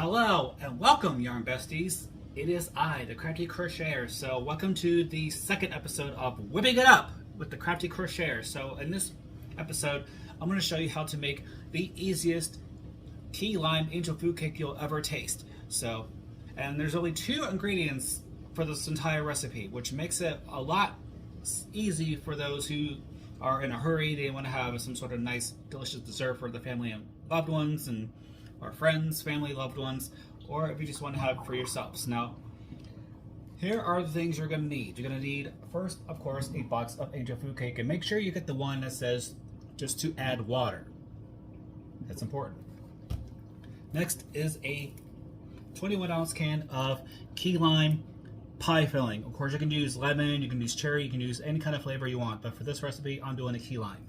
Hello and welcome, Yarn Besties. It is I, the Crafty Crocheter. So welcome to the second episode of Whipping It Up with the Crafty Crocheter. So in this episode, I'm going to show you how to make the easiest key lime angel food cake you'll ever taste. And there's only 2 ingredients for this entire recipe, which makes it a lot easy for those who are in a hurry. They want to have some sort of nice, delicious dessert for the family and loved ones or friends, family, loved ones, or if you just want to have it for yourselves. Now, here are the things you're going to need. You're going to need, first, of course, a box of angel food cake, and make sure you get the one that says just to add water. That's important. Next is a 21-ounce can of key lime pie filling. Of course, you can use lemon, you can use cherry, you can use any kind of flavor you want, but for this recipe, I'm doing a key lime.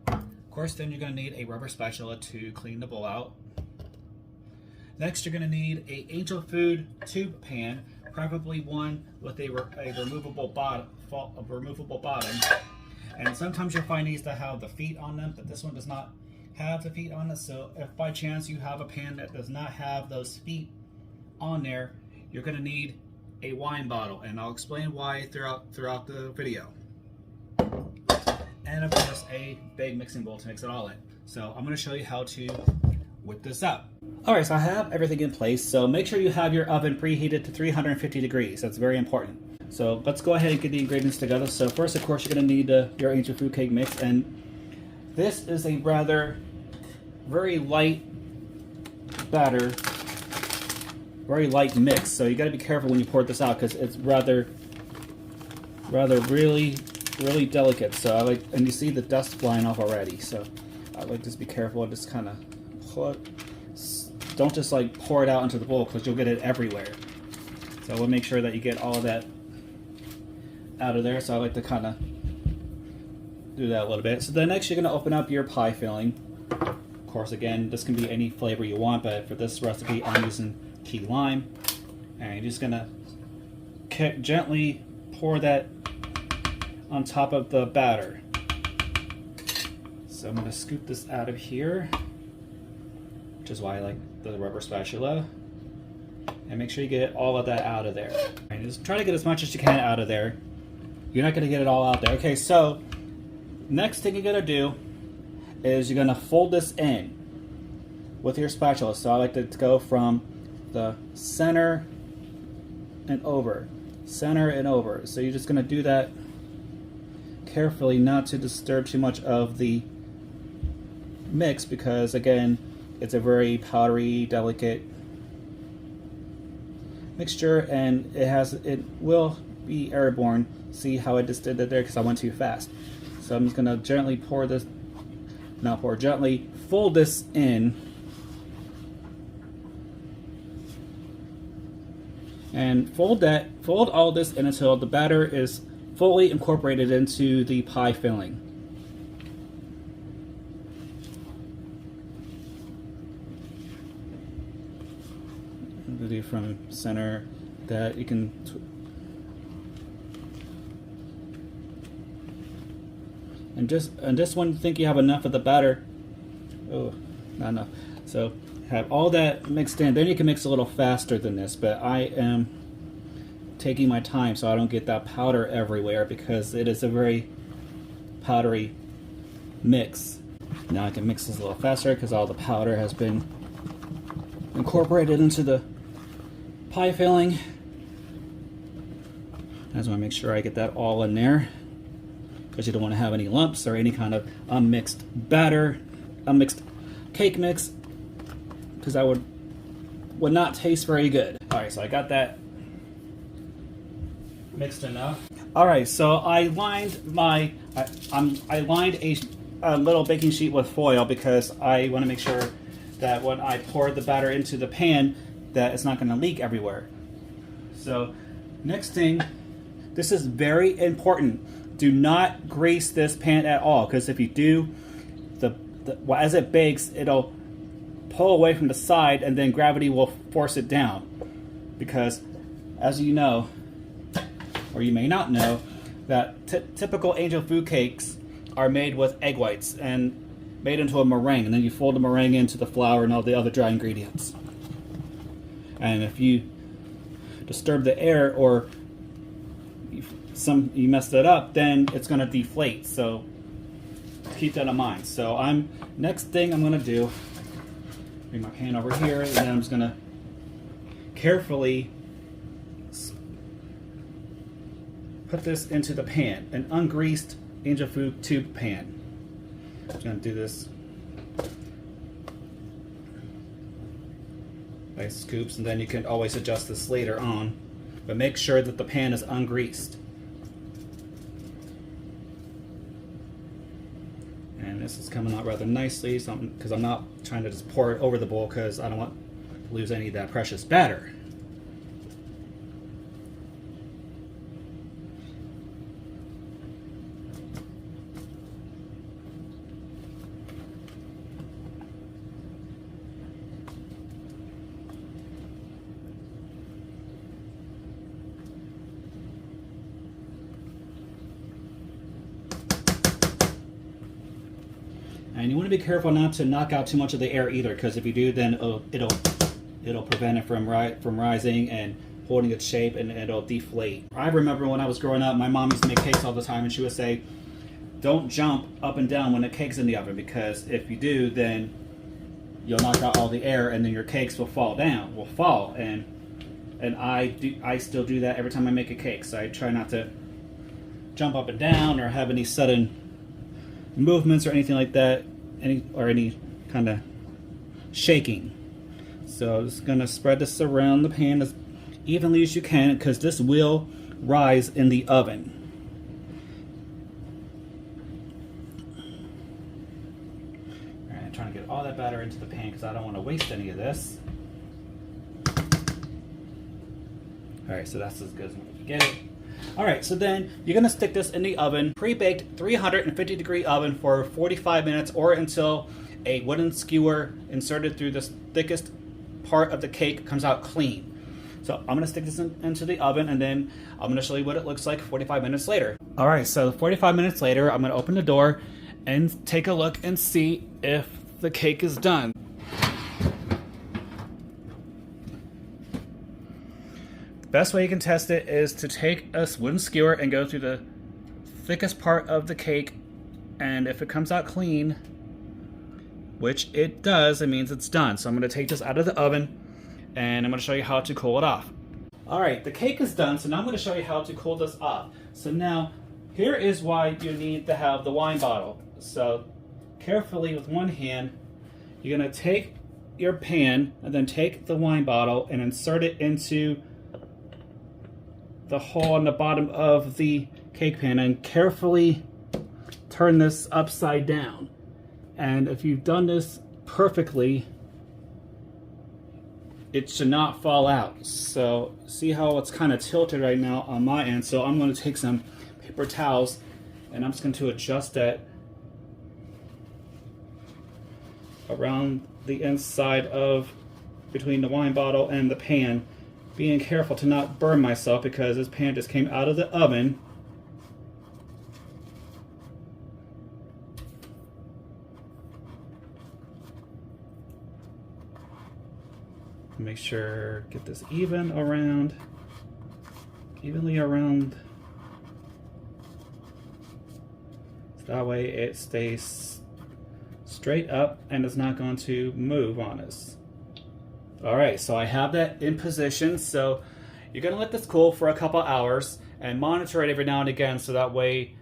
Of course, then you're going to need a rubber spatula to clean the bowl out. Next, you're going to need a angel food tube pan, preferably one with a removable bottom. And sometimes you'll find these that have the feet on them, but this one does not have the feet on it. So if by chance you have a pan that does not have those feet on there, you're going to need a wine bottle, and I'll explain why throughout the video. And of course, a big mixing bowl to mix it all in. So I'm going to show you how to whip this up. Alright, so I have everything in place, so make sure you have your oven preheated to 350 degrees. That's very important. So let's go ahead and get the ingredients together. So first, of course, you're going to need your angel food cake mix, and this is a very light batter, very light mix. So you got to be careful when you pour this out because it's really delicate. So and you see the dust flying off already. So I like to just be careful and just kind of don't just like pour it out into the bowl because you'll get it everywhere. So we'll make sure that you get all of that out of there. So I like to kind of do that a little bit. So then next you're going to open up your pie filling. Of course, again, this can be any flavor you want, but for this recipe I'm using key lime. And you're just going to gently pour that on top of the batter. So I'm going to scoop this out of here, which is why I like the rubber spatula. And make sure you get all of that out of there. And just try to get as much as you can out of there. You're not going to get it all out there. Okay, so next thing you're going to do is you're going to fold this in with your spatula. So I like to go from the center and over. Center and over. So you're just going to do that carefully, not to disturb too much of the mix, because again, it's a very powdery, delicate mixture, and it will be airborne. See how I just did that there because I went too fast. So I'm just going to gently gently fold this in, and fold all this in until the batter is fully incorporated into the pie filling. Do from center that you can and just when you think you have enough of the batter, not enough, so have all that mixed in. Then you can mix a little faster than this, but I am taking my time so I don't get that powder everywhere because it is a very powdery mix. Now I can mix this a little faster because all the powder has been incorporated into the pie filling. I just want to make sure I get that all in there because you don't want to have any lumps or any kind of unmixed cake mix, because that would not taste very good. Alright, so I got that mixed enough. Alright, so I lined I lined a little baking sheet with foil because I want to make sure that when I pour the batter into the pan that it's not going to leak everywhere. So next thing, this is very important. Do not grease this pan at all, because if you do, as it bakes, it'll pull away from the side and then gravity will force it down. Because as you know, or you may not know, that typical angel food cakes are made with egg whites and made into a meringue, and then you fold the meringue into the flour and all the other dry ingredients. And if you disturb the air or you messed it up, then it's going to deflate. So keep that in mind. So next thing I'm going to do, bring my pan over here, and then I'm just going to carefully put this into the pan, an ungreased angel food tube pan. I'm just going to do this by scoops, and then you can always adjust this later on, but make sure that the pan is ungreased. And this is coming out rather nicely, because I'm not trying to just pour it over the bowl, because I don't want to lose any of that precious batter. And you want to be careful not to knock out too much of the air either, because if you do, then it'll prevent it from rising and holding its shape, and it'll deflate. I remember when I was growing up, my mom used to make cakes all the time, and she would say, don't jump up and down when the cake's in the oven, because if you do, then you'll knock out all the air, and then your cakes will fall. And I still do that every time I make a cake. So I try not to jump up and down or have any sudden movements or anything like that, any kind of shaking. So I'm just going to spread this around the pan as evenly as you can, because this will rise in the oven. Alright, trying to get all that batter into the pan because I don't want to waste any of this. Alright, so that's as good as I'm going to get it. Alright, so then you're going to stick this in the oven, pre-baked 350-degree oven for 45 minutes, or until a wooden skewer inserted through the thickest part of the cake comes out clean. So I'm going to stick this into the oven, and then I'm going to show you what it looks like 45 minutes later. Alright, so 45 minutes later, I'm going to open the door and take a look and see if the cake is done. Best way you can test it is to take a wooden skewer and go through the thickest part of the cake, and if it comes out clean, which it does, it means it's done. So I'm going to take this out of the oven, and I'm going to show you how to cool it off. Alright, the cake is done, so now I'm going to show you how to cool this off. So now, here is why you need to have the wine bottle. So carefully with one hand, you're going to take your pan and then take the wine bottle and insert it into the hole on the bottom of the cake pan, and carefully turn this upside down. And if you've done this perfectly, it should not fall out. So see how it's kind of tilted right now on my end. So I'm going to take some paper towels, and I'm just going to adjust that around the inside of between the wine bottle and the pan, being careful to not burn myself because this pan just came out of the oven. Make sure, get this evenly around, so that way it stays straight up and it's not going to move on us. Alright, so I have that in position, so you're going to let this cool for a couple hours and monitor it every now and again, so that way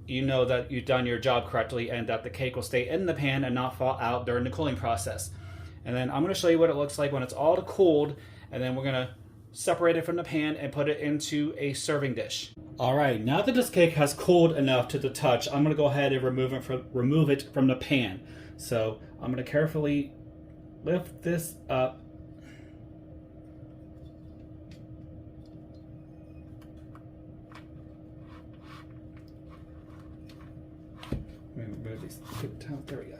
you know that you've done your job correctly and that the cake will stay in the pan and not fall out during the cooling process. And then I'm going to show you what it looks like when it's all cooled, and then we're going to separate it from the pan and put it into a serving dish. Alright, now that this cake has cooled enough to the touch, I'm going to go ahead and remove it from the pan. So I'm going to carefully lift this up. Remove these paper towels. There we go.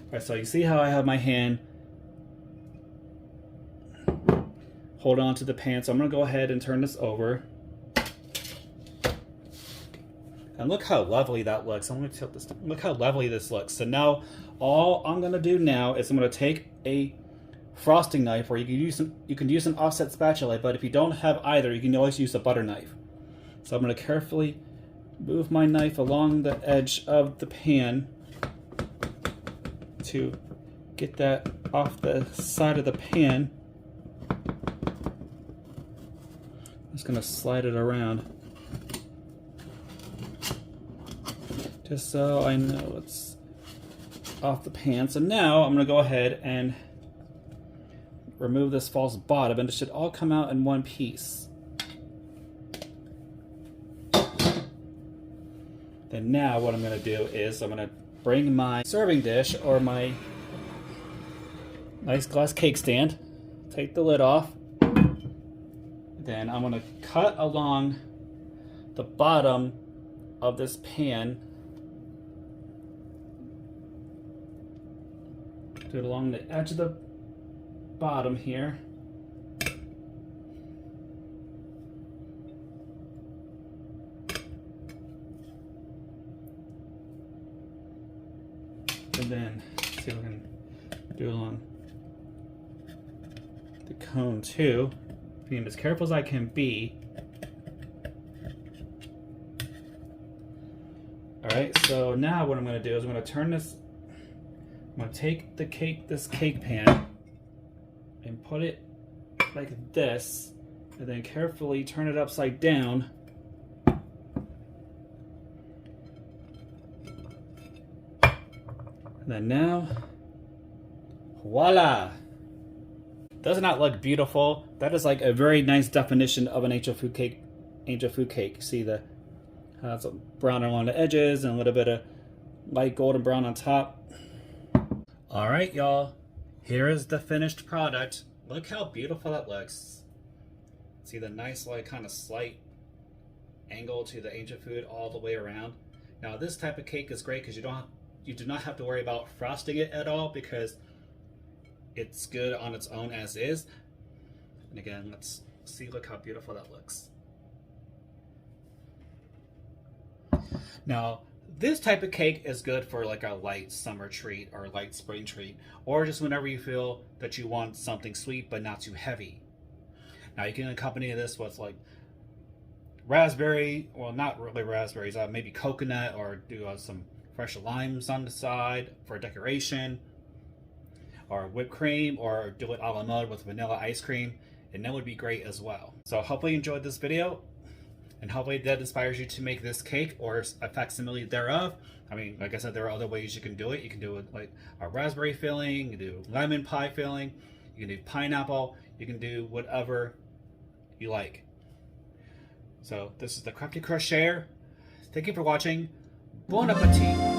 Alright, so you see how I have my hand hold on to the pan. So I'm going to go ahead and turn this over. And look how lovely that looks. I'm going to tilt this. Look how lovely this looks. So now all I'm going to do now is I'm going to take a frosting knife, or you can use an offset spatula, but if you don't have either, you can always use a butter knife. So I'm going to carefully move my knife along the edge of the pan to get that off the side of the pan. I'm just going to slide it around just so I know it's off the pan. So now I'm going to go ahead and remove this false bottom, and it should all come out in one piece. Then now what I'm going to do is I'm going to bring my serving dish or my nice glass cake stand, take the lid off, then I'm going to cut along the bottom of this pan, do it along the edge of the bottom here. And then see if we can do it along the cone too, being as careful as I can be. Alright, so now what I'm going to do is I'm going to turn this, I'm going to take this cake pan and put it like this, and then carefully turn it upside down. And then now, voila! Does not look beautiful? That is like a very nice definition of an angel food cake. Angel food cake. See the some brown along the edges and a little bit of light golden brown on top. All right, y'all. Here is the finished product. Look how beautiful that looks. See the nice, like, kind of slight angle to the angel food all the way around. Now, this type of cake is great because you do not have to worry about frosting it at all, because it's good on its own as is. And again, let's see, look how beautiful that looks. Now, this type of cake is good for like a light summer treat or a light spring treat, or just whenever you feel that you want something sweet but not too heavy. Now, you can accompany this with like raspberry, well, not really raspberries, maybe coconut, or do some fresh limes on the side for decoration, or whipped cream, or do it a la mode with vanilla ice cream, and that would be great as well. So hopefully you enjoyed this video, and hopefully that inspires you to make this cake or a facsimile thereof. I mean, like I said, there are other ways you can do it. You can do it like a raspberry filling, you can do lemon pie filling, you can do pineapple, you can do whatever you like. So this is the Crafty Crocheter. Thank you for watching. Bon appetit.